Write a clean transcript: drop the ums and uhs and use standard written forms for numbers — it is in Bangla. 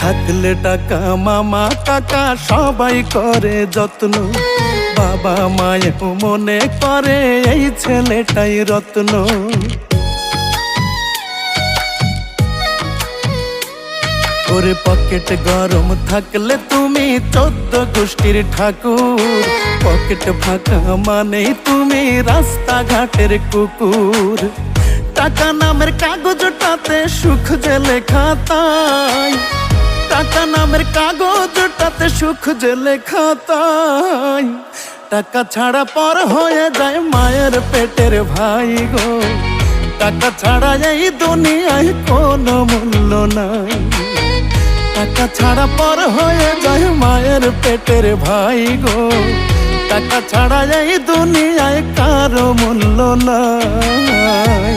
থাকলে টাকা মামা কাকা সবাই করে যত্ন, বাবা মায়েও মনে করে এই ছেলেটাই রত্ন। ওরে পকেট গরম থাকলে তুমি 14 গোষ্ঠীর ঠাকুর, পকেট ফাঁকা মানেই তুমি রাস্তাঘাটের কুকুর। টাকা নামের কাগজটাতে সুখ যে লেখা তাই, টাকা নামের কাগজটাতে সুখ যে লেখা তাই। টাকা ছাড়া পর হয়ে যায় মায়ের পেটের ভাই গো, টাকা ছাড়া এই দুনিয়ায় কোনো মূল্য নাই। টাকা ছাড়া পর হয়ে যায় মায়ের পেটের ভাই গো, টাকা ছাড়া এই দুনিয়ায় কারো মূল্য নাই।